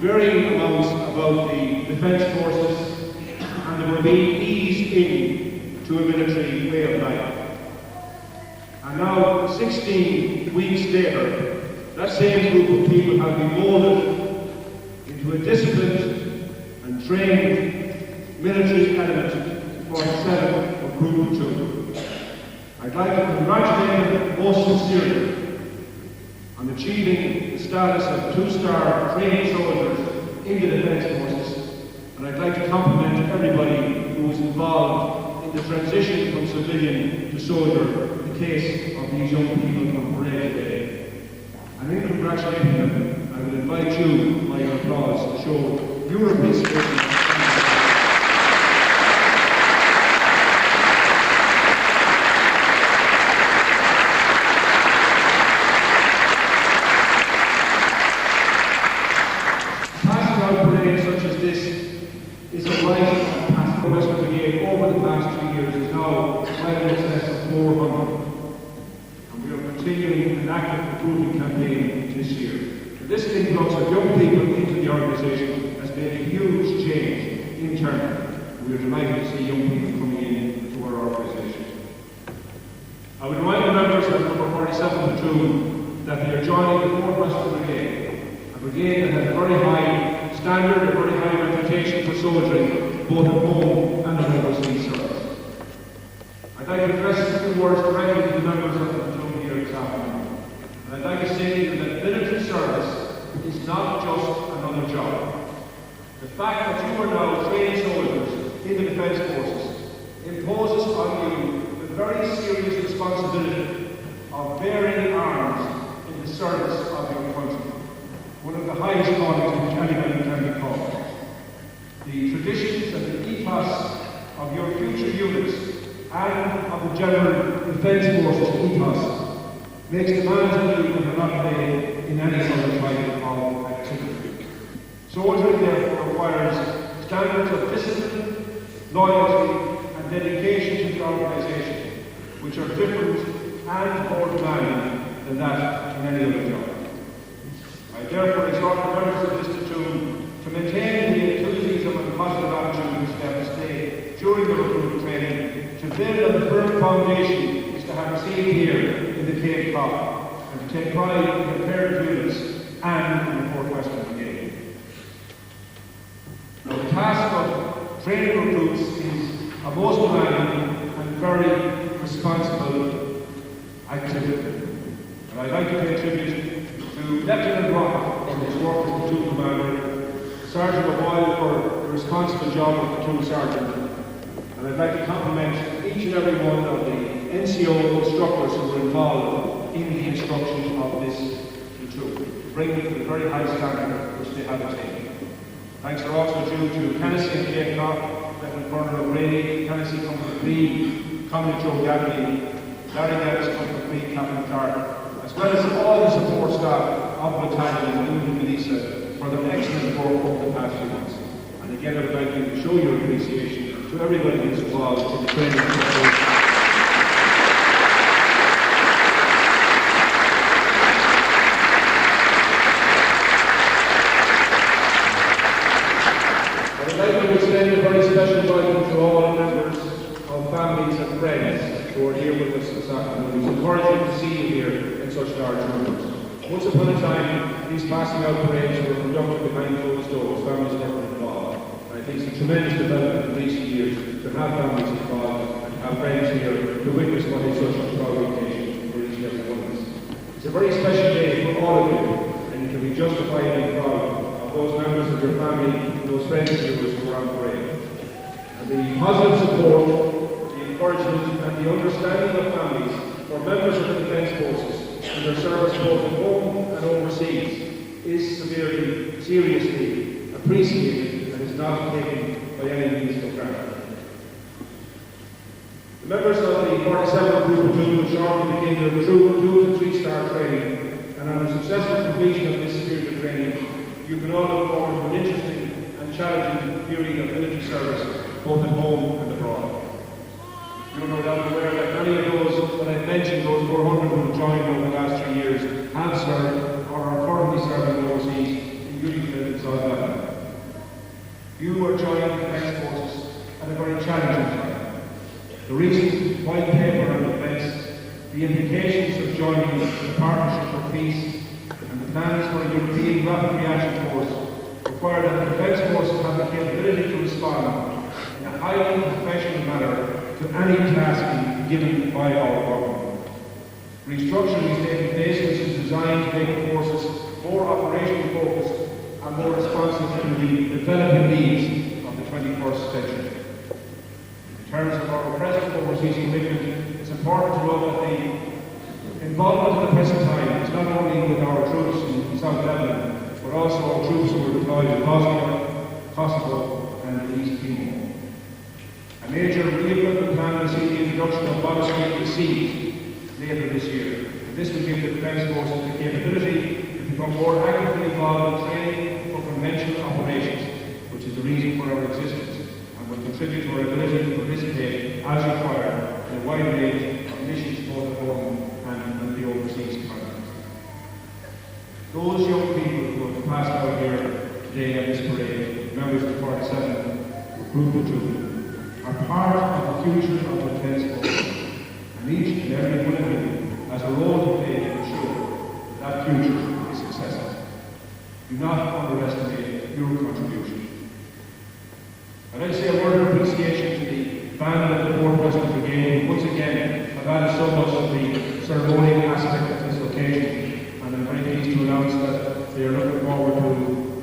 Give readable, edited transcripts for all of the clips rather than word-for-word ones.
varying amounts about the Defence Forces, and they were being eased in to a military way of life. And now, 16 weeks later, that same group of people have been molded into a disciplined and trained military element for 7 of Group 2. I'd like to congratulate them most sincerely on achieving the status of 2-star trained soldiers in the Defence Forces, and I'd like to compliment everybody who was involved in the transition from civilian to soldier in the case of these young people on parade today. And in congratulating them, I will invite you, by your applause, to show your appreciation. Over the past 2 years is now well in excess of 400, and we are continuing an active recruiting campaign this year. This influx of young people into the organisation has made a huge change internally. We are delighted to see young people coming into our organisation. I would remind the members of number 47 platoon that they are joining the 4th Western Brigade, a brigade that has a very high standard, a very high reputation for soldiering, both at home and in overseas service. I'd like to address a few words directly to the members of the platoon here this afternoon. And I'd like to say to you that military service is not just another job. The fact that you are now trained soldiers in the Defence Forces imposes on you the very serious responsibility of bearing arms in the service of your country, one of the highest callings in which anybody can be called. The traditions and the ethos of your future units and of the general Defence Forces ethos makes demands on you that are not made in any other type of activity. Soldiering therefore requires standards of discipline, loyalty and dedication to the organisation, which are different and more demanding than that in any other job. I therefore exhort the members of this platoon to maintain the enthusiasm and positive attitude which they have displayed during the recruitment training, to build on the firm foundation which they have received here in the Cape Cod, and to take pride in their parent units and in the 4th Western Brigade. Now, the task of training recruits is a most demanding and very responsible activity. And I'd like to pay tribute to Lieutenant Rock for his work as platoon commander, Sergeant O'Boyle for the responsible job of platoon sergeant, and I'd like to compliment each and every one of the NCO instructors who were involved in the instruction of this platoon, bringing it to the very high standard which they have attained. Thanks are also due to Tennessee and Cape Cod, Lieutenant Colonel O'Grady, Tennessee Company B, Commodore Joe Gabby, Larry Davis, Company B, Captain Clark, as well as all the support staff of the battalion, including Melissa, for their excellent work over the past few months. And again, I would like you to show your appreciation to everybody who is involved in the training of I'd like to extend a very special welcome to all members of families and friends who are here with us this afternoon. It's encouraging to see you here in such large numbers. Once upon a time, these passing out parades were conducted behind closed doors, families never involved. And I think it's a tremendous development in recent years to have families involved and have friends here to witness what is such a proud occasion for each and every one of us. It's a very special day for all of you, and you can be justifiably proud of those members of your family, those friends of yours who are on parade. And the positive support, the encouragement and the understanding of families for members of the Defence Forces and their service both at home and overseas is seriously appreciated and is not taken by any means for granted. The members of the 47th Group Platoon will shortly begin their 2 and 3-star training, and on the successful completion of this series of training, you can all look forward to an interesting and challenging period of military service both at home and abroad. You're no doubt aware that many of those that I mentioned, those 400 who have joined over the last 3 years, have served or are currently serving overseas in unique units of Galway. You are joining the Defence Forces at a very challenging time. The recent white paper on defence, the implications of joining the Partnership for Peace, and the plans for a European Rapid Reaction Force require that the Defence Forces have the capability to respond in a highly professional manner to any task given by our government. Restructuring is taking place, which is designed to make the forces more operationally focused and more responsive to the developing needs of the 21st century. In terms of our present overseas commitment, it's important to note that the involvement at the present time is not only with our troops in South Lebanon, but also our troops who are deployed in Bosnia, Kosovo and East Timor. A major re-equipment plan will see the introduction of bottom-scale seas later this year. And this will give the Defence Forces the capability to become more actively involved in training for conventional operations, which is the reason for our existence, and will contribute to our ability to participate as required in a wide range of missions both at home and the overseas context. Those young people who have passed out here today at this parade, members of the 47 Recruit Platoon, are part of the future of the Defence Forces, and each and every one of you has a role to play to ensure that future is successful. Do not underestimate your contribution. I'd like to say a word of appreciation to the band of the 4th Western Brigade, who once again have added so much of the ceremonial aspect of this occasion, and I'm very pleased to announce that they are looking forward to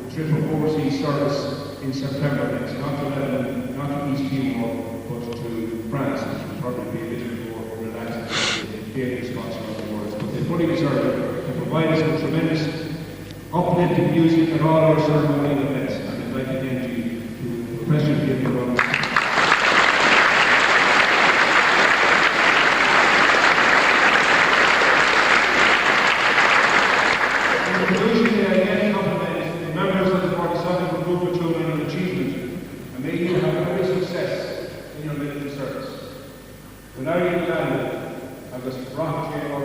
a trip of overseas service in September next, not to Lebanon, not to East Timor, but to France, which will probably be a little more relaxed than the Canadian sponsor of the world. But they fully deserve it. They provide us with tremendous uplifting music at all our ceremonial events, and I'd like again to request you to give them a round of applause. In conclusion, may I again compliment the members of the 47th Recruit Platoon on an achievement, and may you have every success in your military service. Without you landed, I was brought to you all.